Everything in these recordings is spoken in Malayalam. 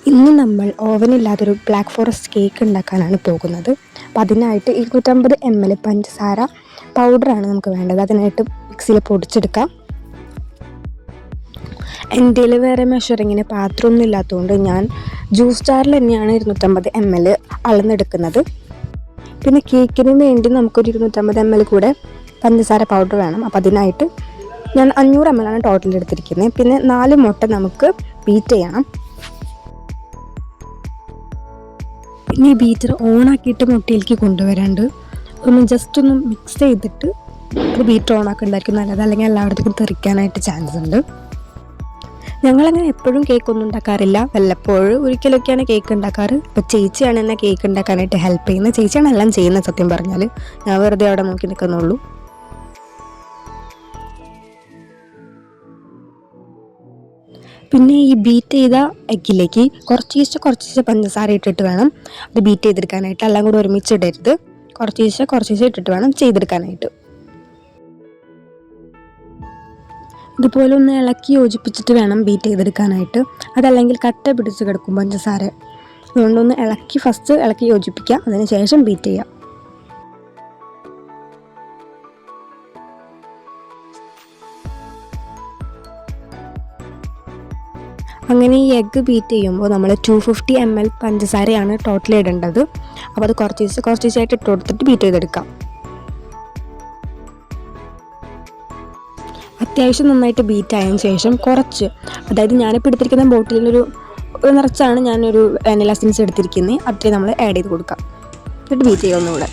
ഇന്ന് നമ്മൾ ഓവനില്ലാത്തൊരു ബ്ലാക്ക് ഫോറസ്റ്റ് കേക്ക് ഉണ്ടാക്കാനാണ് പോകുന്നത്. അപ്പോൾ അതിനായിട്ട് 250 ml പഞ്ചസാര പൗഡറാണ് നമുക്ക് വേണ്ടത്. അതിനായിട്ട് മിക്സിയിൽ പൊടിച്ചെടുക്കാം. എൻ്റെ കയ്യിൽ വേറെ മെഷറിങ്ങിന് പാത്രമൊന്നും ഇല്ലാത്തതുകൊണ്ട് ഞാൻ ജ്യൂസ് ജാറിൽ തന്നെയാണ് 250 ml അളന്നെടുക്കുന്നത്. പിന്നെ കേക്കിന് വേണ്ടി നമുക്കൊരു 250 ml കൂടെ പഞ്ചസാര പൗഡർ വേണം. അപ്പോൾ അതിനായിട്ട് ഞാൻ 500 ml ആണ് ടോട്ടൽ എടുത്തിരിക്കുന്നത്. പിന്നെ 4 മുട്ട നമുക്ക് ബീറ്റ് ചെയ്യണം. ഇനി ബീറ്റർ ഓണാക്കിയിട്ട് മുട്ടയിലേക്ക് കൊണ്ടുവരാണ്ട് ജസ്റ്റ് ഒന്ന് മിക്സ് ചെയ്തിട്ട് അത് ബീറ്റർ ഓണാക്കുന്നുണ്ടായിരിക്കും നല്ലത്, അല്ലെങ്കിൽ എല്ലായിടത്തേക്കും തെറിക്കാനായിട്ട് ചാൻസ് ഉണ്ട്. ഞങ്ങളങ്ങനെ എപ്പോഴും കേക്കൊന്നും ഉണ്ടാക്കാറില്ല, വല്ലപ്പോഴും ഒരിക്കലൊക്കെയാണ് കേക്ക് ഉണ്ടാക്കാറ്. ഇപ്പോൾ ചേച്ചിയാണ് എന്നെ കേക്ക് ഉണ്ടാക്കാനായിട്ട് ഹെൽപ്പ് ചെയ്യുന്നത്. ചേച്ചിയാണ് എല്ലാം ചെയ്യുന്നത്. സത്യം പറഞ്ഞാൽ ഞാൻ വെറുതെ അവിടെ നോക്കി നിൽക്കുന്നുള്ളൂ. പിന്നെ ഈ ബീറ്റ് ചെയ്ത എഗ്ഗിലേക്ക് കുറച്ച് പഞ്ചസാര ഇട്ടിട്ട് വേണം അത് ബീറ്റ് ചെയ്തെടുക്കാനായിട്ട്. എല്ലാം കൂടി ഒരുമിച്ച് ഇടരുത്, കുറച്ച് ഇട്ടിട്ട് വേണം ചെയ്തെടുക്കാനായിട്ട്. ഇതുപോലെ ഒന്ന് ഇളക്കി യോജിപ്പിച്ചിട്ട് വേണം ബീറ്റ് ചെയ്തെടുക്കാനായിട്ട്. അതല്ലെങ്കിൽ കട്ട പിടിച്ച് കിടക്കും പഞ്ചസാര. അതുകൊണ്ടൊന്ന് ഫസ്റ്റ് ഇളക്കി യോജിപ്പിക്കുക, അതിന് ശേഷം ബീറ്റ് ചെയ്യുക. അങ്ങനെ ഈ എഗ്ഗ് ബീറ്റ് ചെയ്യുമ്പോൾ നമ്മൾ 250 ml പഞ്ചസാരയാണ് ടോട്ടൽ ഇടേണ്ടത്. അപ്പോൾ അത് കുറച്ചായിട്ട് ഇട്ട് കൊടുത്തിട്ട് ബീറ്റ് ചെയ്തെടുക്കാം. അത്യാവശ്യം നന്നായിട്ട് ബീറ്റ് ആയതിനു ശേഷം അതായത് ഞാനിപ്പോൾ എടുത്തിരിക്കുന്ന ബോട്ടിലൊരു നിറച്ചാണ് ഞാനൊരു വാനില എസൻസ് എടുത്തിരിക്കുന്നത്. അത്രയും നമ്മൾ ആഡ് ചെയ്ത് കൊടുക്കാം. എന്നിട്ട് ബീറ്റ് ചെയ്യുക ഒന്നുകൂടെ.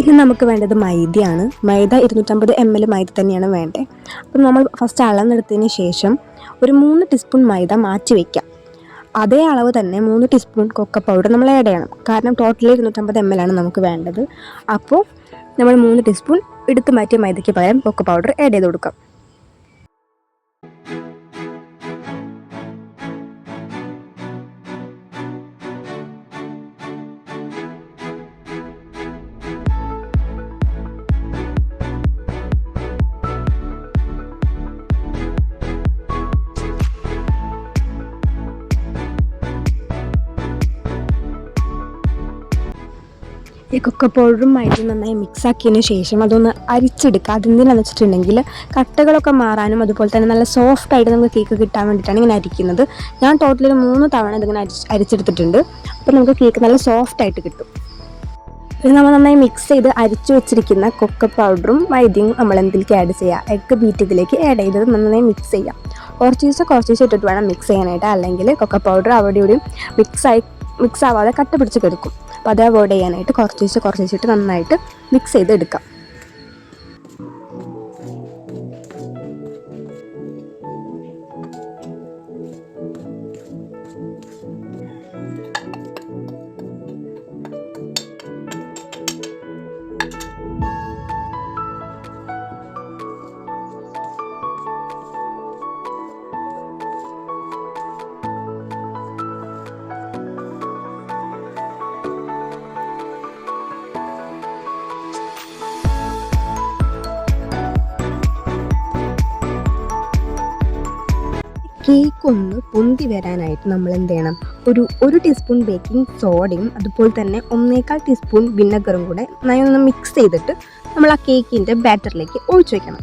ഇനി നമുക്ക് വേണ്ടത് മൈദയാണ്. മൈദ 250 ml മൈദ തന്നെയാണ് വേണ്ടത്. അപ്പം നമ്മൾ ഫസ്റ്റ് അളന്നെടുത്തതിന് ശേഷം ഒരു 3 ടീസ്പൂൺ മൈദ മാറ്റി വയ്ക്കാം. അതേ അളവ് തന്നെ 3 ടീസ്പൂൺ കൊക്ക പൗഡർ നമ്മൾ ആഡ് ചെയ്യണം. കാരണം ടോട്ടലി 250 ml ആണ് നമുക്ക് വേണ്ടത്. അപ്പോൾ നമ്മൾ 3 ടീസ്പൂൺ എടുത്ത് മാറ്റിയ മൈദയ്ക്ക് പകരം കൊക്ക പൗഡർ ആഡ് ചെയ്ത് കൊടുക്കാം. ഈ കൊക്ക പൗഡറും മൈദയും നന്നായി മിക്സ് ആക്കിയതിന് ശേഷം അതൊന്ന് അരിച്ചെടുക്കുക. അതെന്തിനാണെന്ന് വെച്ചിട്ടുണ്ടെങ്കിൽ കട്ടകളൊക്കെ മാറാനും അതുപോലെ തന്നെ നല്ല സോഫ്റ്റായിട്ട് നമുക്ക് കേക്ക് കിട്ടാൻ വേണ്ടിയിട്ടാണ് ഇങ്ങനെ അരിക്കുന്നത്. ഞാൻ ടോട്ടൽ 3 തവണ ഇതിങ്ങനെ അരിച്ചെടുത്തിട്ടുണ്ട്. അപ്പോൾ നമുക്ക് കേക്ക് നല്ല സോഫ്റ്റായിട്ട് കിട്ടും. ഇത് നമ്മൾ നന്നായി മിക്സ് ചെയ്ത് അരിച്ചു വെച്ചിരിക്കുന്ന കൊക്ക പൗഡറും മൈദയും നമ്മൾ എന്തിലേക്ക് ആഡ് ചെയ്യുക, എഗ്ഗ് ബീറ്റ് ഇതിലേക്ക് ആഡ് ചെയ്തത് നന്നായി മിക്സ് ചെയ്യാം. കുറച്ച് ഇട്ടിട്ട് വേണം മിക്സ് ചെയ്യാനായിട്ട്, അല്ലെങ്കിൽ കൊക്ക പൗഡർ അവിടെ ഇവിടെയും മിക്സ് ആവാതെ കട്ട പിടിച്ച് കിടക്കും. അപ്പോൾ അത് അവോയ്ഡ് ചെയ്യാനായിട്ട് കുറച്ചിട്ട് നന്നായിട്ട് മിക്സ് ചെയ്തെടുക്കാം. കേക്ക് ഒന്ന് പൊന്തി വരാനായിട്ട് നമ്മൾ എന്ത് ചെയ്യണം, ഒരു ടീസ്പൂൺ ബേക്കിംഗ് സോഡയും അതുപോലെ തന്നെ 1.25 ടീസ്പൂൺ വിനെഗറും കൂടെ നന്നായി മിക്സ് ചെയ്തിട്ട് നമ്മൾ ആ കേക്കിൻ്റെ ബാറ്ററിലേക്ക് ഒഴിച്ചു വയ്ക്കണം.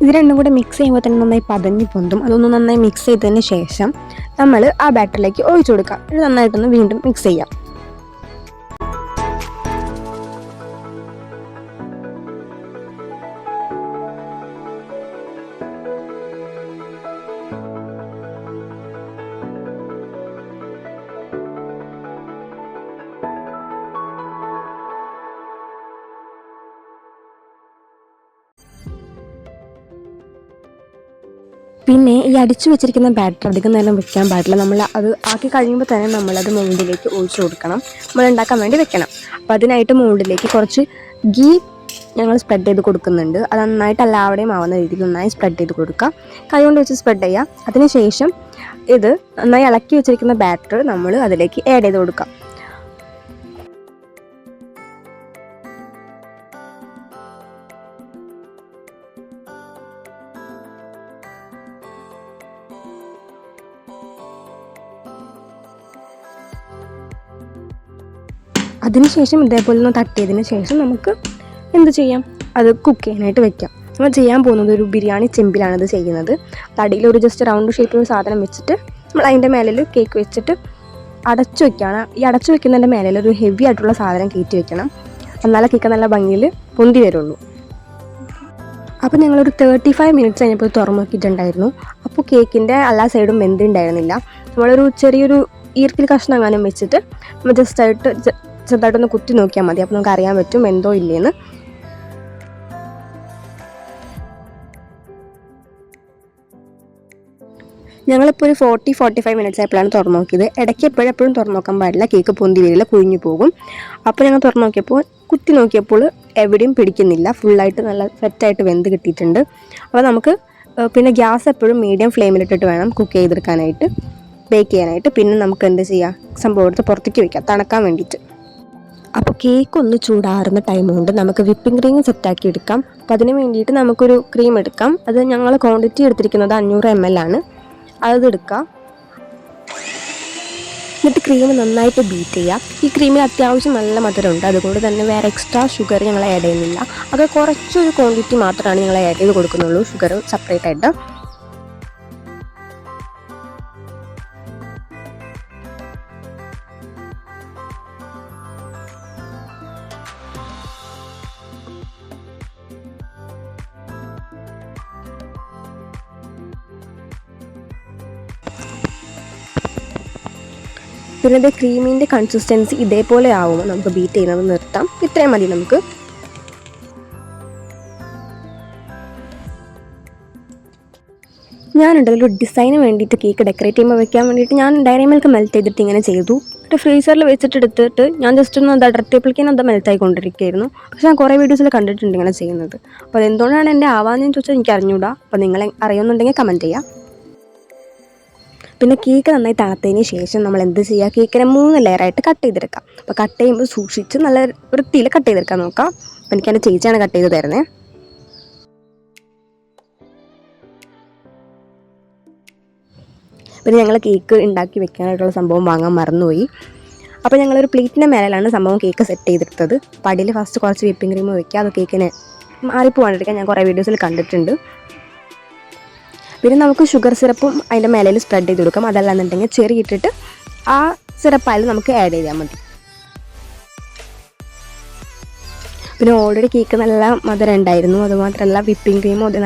ഇത് രണ്ടും കൂടെ മിക്സ് ചെയ്യുമ്പോൾ തന്നെ നന്നായി പതഞ്ഞ് പൊന്തും. അതൊന്ന് നന്നായി മിക്സ് ചെയ്തതിന് ശേഷം നമ്മൾ ആ ബാറ്ററിലേക്ക് ഒഴിച്ചു കൊടുക്കാം. ഇത് നന്നായിട്ടൊന്ന് വീണ്ടും മിക്സ് ചെയ്യാം. പിന്നെ ഈ അടിച്ചു വെച്ചിരിക്കുന്ന ബാറ്റർ അധികം നേരം വെക്കാൻ പാടില്ല. നമ്മൾ അത് ആക്കി കഴിയുമ്പോൾ തന്നെ നമ്മളത് മോൾഡിലേക്ക് ഒഴിച്ചു കൊടുക്കണം. നമ്മൾ ഉണ്ടാക്കാൻ വേണ്ടി വെക്കണം. അപ്പോൾ അതിനായിട്ട് മോൾഡിലേക്ക് കുറച്ച് ഗീ ഞങ്ങൾ സ്പ്രെഡ് ചെയ്ത് കൊടുക്കുന്നുണ്ട്. അത് നന്നായിട്ട് എല്ലാവരുടെയും ആവുന്ന രീതിയിൽ നന്നായി സ്പ്രെഡ് ചെയ്ത് കൊടുക്കുക. കൈ കൊണ്ട് വെച്ച് സ്പ്രെഡ് ചെയ്യുക. അതിനുശേഷം ഇത് നന്നായി ഇളക്കി വെച്ചിരിക്കുന്ന ബാറ്റർ നമ്മൾ അതിലേക്ക് ആഡ് ചെയ്ത് കൊടുക്കാം. അതിനുശേഷം ഇതേപോലെ ഒന്ന് തട്ടിയതിന് ശേഷം നമുക്ക് എന്ത് ചെയ്യാം, അത് കുക്ക് ചെയ്യാനായിട്ട് വെക്കാം. നമ്മൾ ചെയ്യാൻ പോകുന്നത് ഒരു ബിരിയാണി ചെമ്പിലാണ് ഇത് ചെയ്യുന്നത്. തടിയിൽ ഒരു ജസ്റ്റ് റൗണ്ട് ഷേപ്പിൽ സാധനം വെച്ചിട്ട് നമ്മൾ അതിൻ്റെ മേലിൽ കേക്ക് വെച്ചിട്ട് അടച്ചു വെക്കുകയാണ്. ഈ അടച്ചു വെക്കുന്നതിൻ്റെ മേലിൽ ഒരു ഹെവി ആയിട്ടുള്ള സാധനം കയറ്റി വെക്കണം. എന്നാലേ കേക്ക് നല്ല ഭംഗിയിൽ പൊന്തി വരുള്ളൂ. അപ്പോൾ ഞങ്ങളൊരു 35 മിനിറ്റ്സ് കഴിഞ്ഞപ്പോൾ തുറന്നു നോക്കിയിട്ടുണ്ടായിരുന്നു. അപ്പോൾ കേക്കിൻ്റെ എല്ലാ സൈഡും വെന്തുണ്ടായിരുന്നില്ല. നമ്മളൊരു ചെറിയൊരു ഈർക്കിൽ കഷ്ണം എങ്ങാനും വെച്ചിട്ട് നമ്മൾ ചെറുതായിട്ടൊന്ന് കുത്തി നോക്കിയാൽ മതി. അപ്പോൾ നമുക്ക് അറിയാൻ പറ്റും എന്തോ ഇല്ലേന്ന്. ഞങ്ങളിപ്പോൾ ഒരു 40-45 മിനിറ്റ്സ് ആയപ്പോഴാണ് തുറന്നു നോക്കിയത്. ഇടയ്ക്ക് എപ്പോഴും തുറന്നു നോക്കാൻ പാടില്ല, കേക്ക് പൊന്തി വരില്ല, കുഴിഞ്ഞു പോകും. അപ്പോൾ ഞങ്ങൾ തുറന്നു നോക്കിയപ്പോൾ കുത്തി നോക്കിയപ്പോൾ എവിടെയും പിടിക്കുന്നില്ല, ഫുള്ളായിട്ട് നല്ല സെറ്റായിട്ട് വെന്ത് കിട്ടിയിട്ടുണ്ട്. അപ്പോൾ നമുക്ക് പിന്നെ ഗ്യാസ് എപ്പോഴും മീഡിയം ഫ്ലെയിമിലിട്ടിട്ട് വേണം കുക്ക് ചെയ്തെടുക്കാനായിട്ട്, ബേക്ക് ചെയ്യാനായിട്ട്. പിന്നെ നമുക്ക് എന്ത് ചെയ്യാം, സംഭവം എടുത്ത് പുറത്തേക്ക് വയ്ക്കാം തണുക്കാൻ വേണ്ടിയിട്ട്. അപ്പോൾ കേക്ക് ഒന്ന് ചൂടാറുന്ന ടൈം കൊണ്ട് നമുക്ക് വിപ്പിംഗ് ക്രീം സെറ്റാക്കി എടുക്കാം. അപ്പോൾ അതിന് വേണ്ടിയിട്ട് നമുക്കൊരു ക്രീം എടുക്കാം. അത് ഞങ്ങൾ ക്വാണ്ടിറ്റി എടുത്തിരിക്കുന്നത് 500 ml ആണ്. അതെടുക്കുക. എന്നിട്ട് ക്രീം നന്നായിട്ട് ബീറ്റ് ചെയ്യുക. ഈ ക്രീമിൽ അത്യാവശ്യം നല്ല മധുരമുണ്ട്, അതുകൊണ്ട് തന്നെ വേറെ എക്സ്ട്രാ ഷുഗർ ഞങ്ങൾ ആഡ് ചെയ്യുന്നില്ല. അത് കുറച്ചൊരു ക്വാണ്ടിറ്റി മാത്രമാണ് ഞങ്ങൾ ആഡ് ചെയ്ത് കൊടുക്കുന്നുള്ളൂ, ഷുഗർ സെപ്പറേറ്റ് ആയിട്ട്. പിന്നെ ഇത് ക്രീമിൻ്റെ കൺസിസ്റ്റൻസി ഇതേപോലെ ആവുമ്പോൾ നമുക്ക് ബീറ്റ് ചെയ്യുന്നത് നിർത്താം. ഇത്രയും മതി നമുക്ക്. ഞാനുണ്ടല്ലോ ഒരു ഡിസൈന് വേണ്ടിയിട്ട് കേക്ക് ഡെക്കറേറ്റ് ചെയ്യുമ്പോൾ വെക്കാൻ വേണ്ടിയിട്ട് ഞാൻ ഡയറി മിൽക്ക് മെൽറ്റ് ചെയ്തിട്ട് ഇങ്ങനെ ചെയ്തു. ഒരു ഫ്രീസറിൽ വെച്ചിട്ട് എടുത്തിട്ട് ഞാൻ ജസ്റ്റ് ഒന്ന് അടർത്തിയപ്പോഴേക്കും അത് മെൽറ്റ് ആയിക്കൊണ്ടിരിക്കുകയായിരുന്നു. പക്ഷേ ഞാൻ കുറേ വീഡിയോസിൽ കണ്ടിട്ടുണ്ട് ഇങ്ങനെ ചെയ്യുന്നത്. അപ്പോൾ അതെന്തുകൊണ്ടാണ് എൻ്റെ ആവാമെന്ന് ചോദിച്ചാൽ എനിക്ക് അറിഞ്ഞൂടാ. അപ്പോൾ നിങ്ങൾ അറിയുന്നുണ്ടെങ്കിൽ കമൻറ്റ് ചെയ്യാം. പിന്നെ കേക്ക് നന്നായി തണുത്തതിന് ശേഷം നമ്മൾ എന്ത് ചെയ്യുക, കേക്കിനെ 3 ലെയറായിട്ട് കട്ട് ചെയ്തെടുക്കാം. അപ്പോൾ കട്ട് ചെയ്യുമ്പോൾ സൂക്ഷിച്ച് നല്ല വൃത്തിയിൽ കട്ട് ചെയ്തെടുക്കാൻ നോക്കാം. അപ്പോൾ എനിക്ക് എൻ്റെ ചേച്ചിയാണ് കട്ട് ചെയ്ത് തരുന്നത്. പിന്നെ ഞങ്ങൾ കേക്ക് ഉണ്ടാക്കി വെക്കാനായിട്ടുള്ള സംഭവം വാങ്ങാൻ മറന്നുപോയി. അപ്പോൾ ഞങ്ങളൊരു പ്ലേറ്റിൻ്റെ മേലാണ് സംഭവം കേക്ക് സെറ്റ് ചെയ്തെടുത്തത്. അപ്പോൾ അടിയിൽ ഫസ്റ്റ് കുറച്ച് വിപ്പിംഗ് ക്രീം വയ്ക്കുക. അത് കേക്കിനെ മാറിപ്പോകാണ്ടിരിക്കാൻ ഞാൻ കുറേ വീഡിയോസിൽ കണ്ടിട്ടുണ്ട്. പിന്നെ നമുക്ക് ഷുഗർ സിറപ്പും അതിൻ്റെ മേലയിൽ സ്പ്രെഡ് ചെയ്ത് കൊടുക്കാം. അതല്ലാന്നുണ്ടെങ്കിൽ ചെറി ഇട്ടിട്ട് ആ സിറപ്പായാലും നമുക്ക് ആഡ് ചെയ്താൽ മതി. പിന്നെ ഓൾറെഡി കേക്ക് നല്ല മധുരം ഉണ്ടായിരുന്നു. അതുമാത്രമല്ല വിപ്പിംഗ് ക്രീമും അത്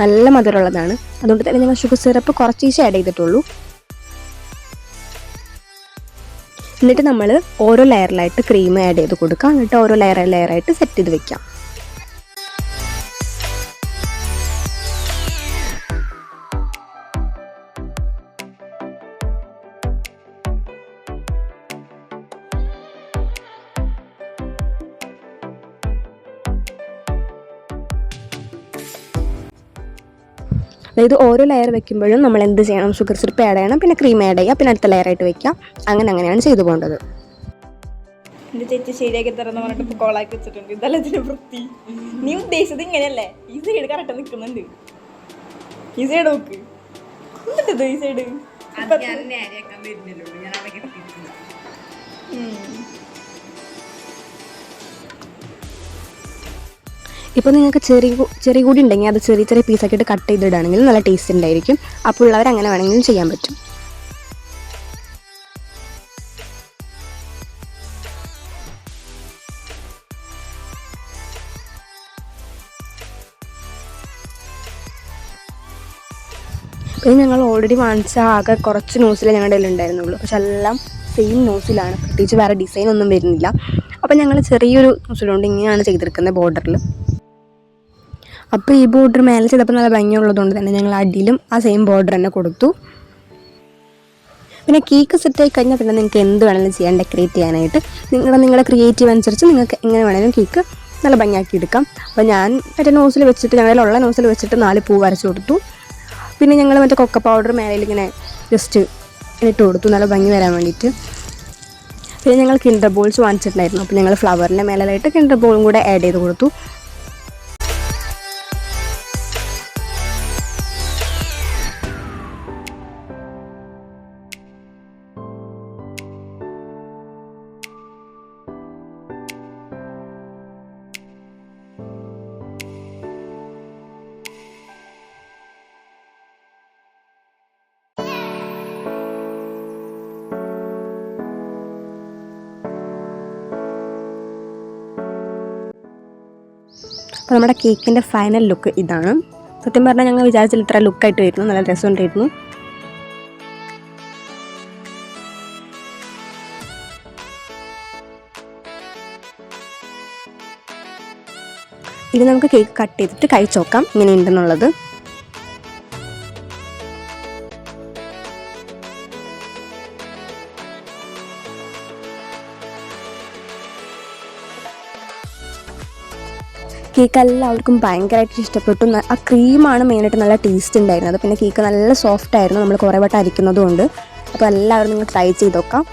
നല്ല മധുരമുള്ളതാണ്. അതുകൊണ്ട് തന്നെ ഞങ്ങൾ ഷുഗർ സിറപ്പ് കുറച്ചീശേ ആഡ് ചെയ്തിട്ടുള്ളൂ. എന്നിട്ട് നമ്മൾ ഓരോ ലെയറിലായിട്ട് ക്രീം ആഡ് ചെയ്ത് കൊടുക്കാം. എന്നിട്ട് ഓരോ ലെയറായിട്ട് സെറ്റ് ചെയ്ത് വെക്കാം. അതായത് ഓരോ ലെയർ വെക്കുമ്പോഴും നമ്മൾ എന്ത് ചെയ്യണം, ഷുഗർ സിറപ്പ് ആഡ് ചെയ്യണം, പിന്നെ ക്രീം ആഡ് ചെയ്യുക, പിന്നെ അടുത്ത ലെയറായിട്ട് വെക്കാം. അങ്ങനെയാണ് ചെയ്തു പോകേണ്ടത്. എൻ്റെ ചേച്ചി ശരിയാക്കി തരുന്ന പറഞ്ഞിട്ട് ഇപ്പോൾ കോളാക്കി വെച്ചിട്ടുണ്ട്. ഇതല്ല ഇതിന് വൃത്തി. നീ ഉദ്ദേശിച്ചത് ഇങ്ങനെയല്ലേ? ഈ സൈഡ് കറക്റ്റ് നിൽക്കുന്നുണ്ട്. ഈ സൈഡ് നോക്ക്, എന്നിട്ടത് ഈ സൈഡ് ഇപ്പോൾ നിങ്ങൾക്ക് ചെറിയ കൂടി ഉണ്ടെങ്കിൽ അത് ചെറിയ പീസാക്കിയിട്ട് കട്ട് ചെയ്തിടുകയാണെങ്കിൽ നല്ല ടേസ്റ്റ് ഉണ്ടായിരിക്കും. അപ്പോൾ ഉള്ളവർ അങ്ങനെ വേണമെങ്കിലും ചെയ്യാൻ പറ്റും. പിന്നെ ഞങ്ങൾ ഓൾറെഡി വാങ്ങിച്ച ആകെ കുറച്ച് നോസിലേ ഞങ്ങളുടെ കയ്യിൽ ഉണ്ടായിരുന്നുള്ളൂ. പക്ഷെ എല്ലാം സെയിം നോസിലാണ്, പ്രത്യേകിച്ച് വേറെ ഡിസൈൻ ഒന്നും വരുന്നില്ല. അപ്പോൾ ഞങ്ങൾ ചെറിയൊരു നോസിലുകൊണ്ട് ഇങ്ങനെയാണ് ചെയ്തെടുക്കുന്നത് ബോർഡറിൽ. അപ്പോൾ ഈ ബോർഡർ മേലെ ചെയ്തപ്പോൾ നല്ല ഭംഗിയുള്ളതുകൊണ്ട് തന്നെ ഞങ്ങൾ അടിയിലും ആ സെയിം ബോർഡർ തന്നെ കൊടുത്തു. പിന്നെ കേക്ക് സെറ്റായി കഴിഞ്ഞാൽ പിന്നെ നിങ്ങൾക്ക് എന്ത് വേണമെങ്കിലും ചെയ്യാൻ ഡെക്കറേറ്റ് ചെയ്യാനായിട്ട് നിങ്ങളുടെ ക്രിയേറ്റീവ് അനുസരിച്ച് നിങ്ങൾക്ക് എങ്ങനെ വേണമെങ്കിലും കേക്ക് നല്ല ഭംഗിയാക്കി എടുക്കാം. അപ്പോൾ ഞാൻ മറ്റേ നോസിൽ വെച്ചിട്ട് ഞങ്ങളിലുള്ള നോസിൽ വെച്ചിട്ട് 4 പൂ വരച്ച് കൊടുത്തു. പിന്നെ ഞങ്ങൾ മറ്റേ കൊക്ക പൗഡർ മേലയിൽ ഇങ്ങനെ ജസ്റ്റ് ഇട്ട് കൊടുത്തു നല്ല ഭംഗി വരാൻ വേണ്ടിയിട്ട്. പിന്നെ ഞങ്ങൾ കിൻഡർ ബോൾസ് വാങ്ങിച്ചിട്ടുണ്ടായിരുന്നു. അപ്പോൾ ഞങ്ങൾ ഫ്ലവറിൻ്റെ മേലായിട്ട് കിൻഡർ ബോളും കൂടെ ആഡ് ചെയ്ത് കൊടുത്തു. അപ്പോൾ നമ്മുടെ കേക്കിൻ്റെ ഫൈനൽ ലുക്ക് ഇതാണ്. സത്യം പറഞ്ഞാൽ ഞങ്ങൾ വിചാരിച്ചില്ല ഇത്ര ലുക്കായിട്ട് വരുന്നു, നല്ല രസമുണ്ടായിരുന്നു. ഇനി നമുക്ക് കേക്ക് കട്ട് ചെയ്തിട്ട് കഴിച്ച് നോക്കാം ഇങ്ങനെയുണ്ടെന്നുള്ളത്. കേക്ക് എല്ലാവർക്കും ഭയങ്കരമായിട്ട് ഇഷ്ടപ്പെട്ടു. ആ ക്രീമാണ് മെയിനായിട്ട് നല്ല ടേസ്റ്റ് ഉണ്ടായിരുന്നത്. പിന്നെ കേക്ക് നല്ല സോഫ്റ്റ് ആയിരുന്നു, നമ്മൾ കുറേ വട്ടം അരിക്കുന്നതുകൊണ്ട്. അപ്പോൾ എല്ലാവരും നിങ്ങൾ ട്രൈ ചെയ്ത് നോക്കാം.